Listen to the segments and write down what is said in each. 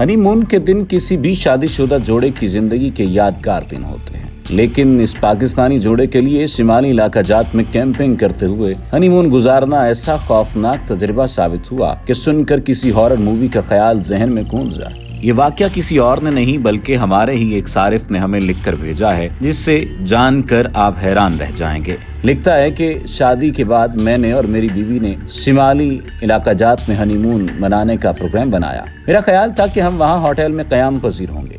Honey مون کے دن کسی بھی شادی شدہ جوڑے کی زندگی کے یادگار دن ہوتے ہیں، لیکن اس پاکستانی جوڑے کے لیے شمالی علاقہ جات میں کیمپنگ کرتے ہوئے ہنی مون گزارنا ایسا خوفناک تجربہ ثابت ہوا کہ سن کر کسی ہارر مووی کا خیال ذہن میں گونج جائے۔ یہ واقعہ کسی اور نے نہیں بلکہ ہمارے ہی ایک صارف نے ہمیں لکھ کر بھیجا ہے، جس سے جان کر آپ حیران رہ جائیں گے۔ لکھتا ہے کہ شادی کے بعد میں نے اور میری بیوی نے شمالی علاقہ جات میں ہنی مون منانے کا پروگرام بنایا۔ میرا خیال تھا کہ ہم وہاں ہوٹل میں قیام پذیر ہوں گے،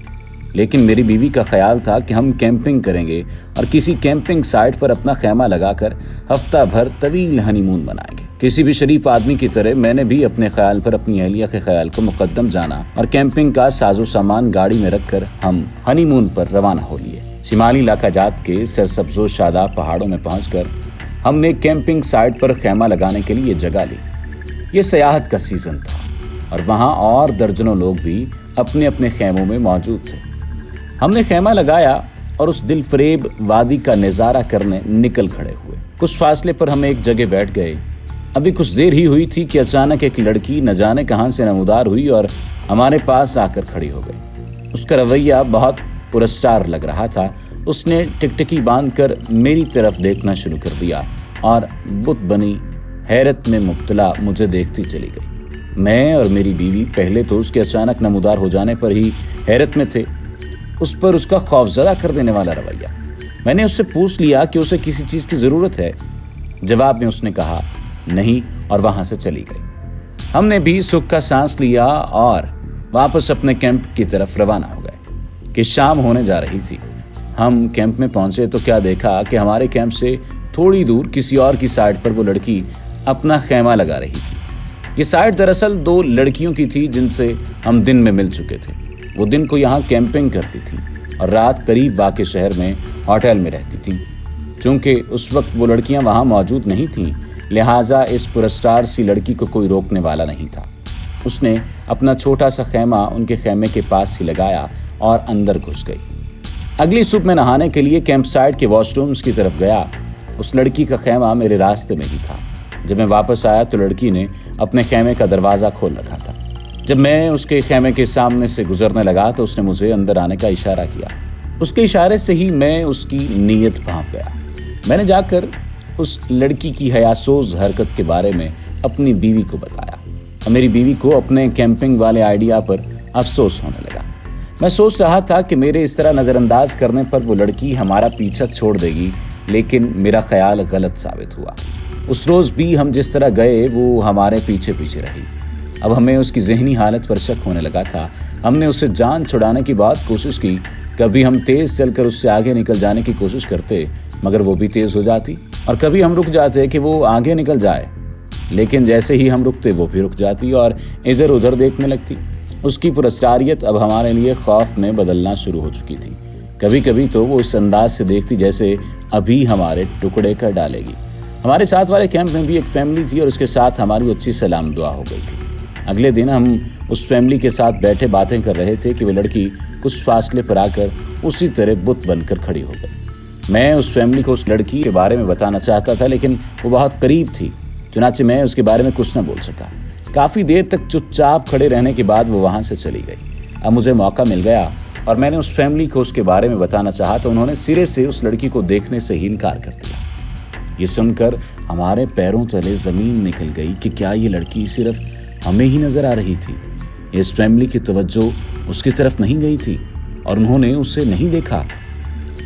لیکن میری بیوی کا خیال تھا کہ ہم کیمپنگ کریں گے اور کسی کیمپنگ سائٹ پر اپنا خیمہ لگا کر ہفتہ بھر طویل ہنی مون منائیں گے۔ کسی بھی شریف آدمی کی طرح میں نے بھی اپنے خیال پر اپنی اہلیہ کے خیال کو مقدم جانا اور کیمپنگ کا ساز و سامان گاڑی میں رکھ کر ہم ہنی مون پر روانہ ہو لیے۔ شمالی علاقہ جات کے سرسبز و شاداب پہاڑوں میں پہنچ کر ہم نے کیمپنگ سائٹ پر خیمہ لگانے کے لیے جگہ لی۔ یہ سیاحت کا سیزن تھا اور وہاں اور درجنوں لوگ بھی اپنے اپنے خیموں میں موجود تھے۔ ہم نے خیمہ لگایا اور اس دل فریب وادی کا نظارہ کرنے نکل کھڑے ہوئے۔ کچھ فاصلے پر ہم ایک جگہ بیٹھ گئے۔ ابھی کچھ دیر ہی ہوئی تھی کہ اچانک ایک لڑکی نہ جانے کہاں سے نمودار ہوئی اور ہمارے پاس آ کر کھڑی ہو گئی۔ اس کا رویہ بہت پراسرار لگ رہا تھا۔ اس نے ٹکٹکی باندھ کر میری طرف دیکھنا شروع کر دیا اور بت بنی حیرت میں مبتلا مجھے دیکھتی چلی گئی۔ میں اور میری بیوی پہلے تو اس کے اچانک نمودار ہو جانے پر ہی حیرت میں تھے، اس پر اس کا خوفزدہ کر دینے والا رویہ۔ میں نے اس سے پوچھ لیا کہ اسے کسی چیز کی ضرورت ہے۔ جواب میں اس نے کہا نہیں اور وہاں سے چلی گئی۔ ہم نے بھی سکھ کا سانس لیا اور واپس اپنے کیمپ کی طرف روانہ ہو گئے کہ شام ہونے جا رہی تھی۔ ہم کیمپ میں پہنچے تو کیا دیکھا کہ ہمارے کیمپ سے تھوڑی دور کسی اور کی سائٹ پر وہ لڑکی اپنا خیمہ لگا رہی تھی۔ یہ سائٹ دراصل 2 لڑکیوں کی تھی جن سے ہم دن میں مل چکے تھے۔ وہ دن کو یہاں کیمپنگ کرتی تھی اور رات قریب باقی شہر میں ہوٹل میں رہتی تھیں۔ چونکہ اس وقت وہ لڑکیاں وہاں موجود نہیں تھیں، لہٰذا اس پراسرار سی لڑکی کو کوئی روکنے والا نہیں تھا۔ اس نے اپنا چھوٹا سا خیمہ ان کے خیمے کے پاس ہی لگایا اور اندر گھس گئی۔ اگلی صبح میں نہانے کے لیے کیمپ سائٹ کے واش رومز کی طرف گیا۔ اس لڑکی کا خیمہ میرے راستے میں ہی تھا۔ جب میں واپس آیا تو لڑکی نے اپنے خیمے کا دروازہ کھول رکھا تھا۔ جب میں اس کے خیمے کے سامنے سے گزرنے لگا تو اس نے مجھے اندر آنے کا اشارہ کیا۔ اس کے اشارے سے ہی میں اس کی نیت بھانپ گیا۔ میں نے جا کر اس لڑکی کی حیاسوز حرکت کے بارے میں اپنی بیوی کو بتایا اور میری بیوی کو اپنے کیمپنگ والے آئیڈیا پر افسوس ہونے لگا۔ میں سوچ رہا تھا کہ میرے اس طرح نظر انداز کرنے پر وہ لڑکی ہمارا پیچھا چھوڑ دے گی، لیکن میرا خیال غلط ثابت ہوا۔ اس روز بھی ہم جس طرح گئے وہ ہمارے پیچھے پیچھے رہی۔ اب ہمیں اس کی ذہنی حالت پر شک ہونے لگا تھا۔ ہم نے اس سے جان چھڑانے کی بہت کوشش کی۔ کبھی ہم تیز چل کر اس سے آگے نکل جانے کی کوشش کرتے مگر وہ بھی تیز ہو جاتی، اور کبھی ہم رک جاتے کہ وہ آگے نکل جائے، لیکن جیسے ہی ہم رکتے وہ بھی رک جاتی اور ادھر ادھر دیکھنے لگتی۔ اس کی پراسراریت اب ہمارے لیے خوف میں بدلنا شروع ہو چکی تھی۔ کبھی کبھی تو وہ اس انداز سے دیکھتی جیسے ابھی ہمارے ٹکڑے کر ڈالے گی۔ ہمارے ساتھ والے کیمپ میں بھی ایک فیملی تھی اور اس کے ساتھ ہماری اچھی سلام دعا ہو گئی تھی۔ اگلے دن ہم اس فیملی کے ساتھ بیٹھے باتیں کر رہے تھے کہ وہ لڑکی کچھ فاصلے پر آ کر اسی طرح بت بن کر کھڑی ہو گئی۔ میں اس فیملی کو اس لڑکی کے بارے میں بتانا چاہتا تھا، لیکن وہ بہت قریب تھی، چنانچہ میں اس کے بارے میں کچھ نہ بول سکا۔ کافی دیر تک چپ چاپ کھڑے رہنے کے بعد وہ وہاں سے چلی گئی۔ اب مجھے موقع مل گیا اور میں نے اس فیملی کو اس کے بارے میں بتانا چاہا تو انہوں نے سرے سے اس لڑکی کو دیکھنے سے ہی انکار کر دیا۔ یہ سن کر ہمارے پیروں تلے زمین نکل گئی کہ کیا یہ لڑکی صرف ہمیں ہی نظر آ رہی تھی؟ اس فیملی کی توجہ اس کی طرف نہیں گئی تھی اور انہوں نے اسے نہیں دیکھا۔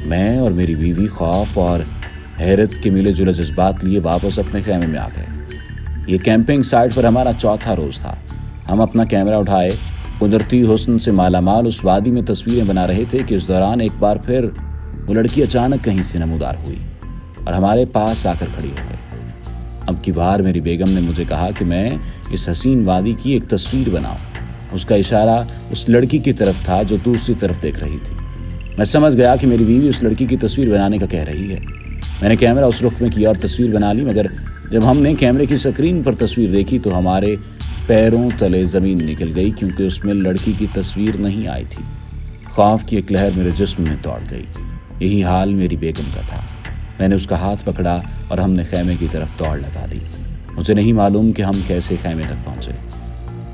میں اور میری بیوی خوف اور حیرت کے ملے جلے جذبات لیے واپس اپنے خیمے میں آ گئے۔ یہ کیمپنگ سائٹ پر ہمارا 4تھا روز تھا۔ ہم اپنا کیمرہ اٹھائے قدرتی حسن سے مالا مال اس وادی میں تصویریں بنا رہے تھے کہ اس دوران ایک بار پھر وہ لڑکی اچانک کہیں سے نمودار ہوئی اور ہمارے پاس آ کر کھڑی ہو گئی۔ اب کی بار میری بیگم نے مجھے کہا کہ میں اس حسین وادی کی ایک تصویر بناؤں۔ اس کا اشارہ اس لڑکی کی طرف تھا جو دوسری طرف دیکھ رہی تھی۔ میں سمجھ گیا کہ میری بیوی اس لڑکی کی تصویر بنانے کا کہہ رہی ہے۔ میں نے کیمرہ اس رخ میں کیا اور تصویر بنا لی، مگر جب ہم نے کیمرے کی سکرین پر تصویر دیکھی تو ہمارے پیروں تلے زمین نکل گئی، کیونکہ اس میں لڑکی کی تصویر نہیں آئی تھی۔ خوف کی ایک لہر میرے جسم میں دوڑ گئی۔ یہی حال میری بیگم کا تھا۔ میں نے اس کا ہاتھ پکڑا اور ہم نے خیمے کی طرف دوڑ لگا دی۔ مجھے نہیں معلوم کہ ہم کیسے خیمے تک پہنچے۔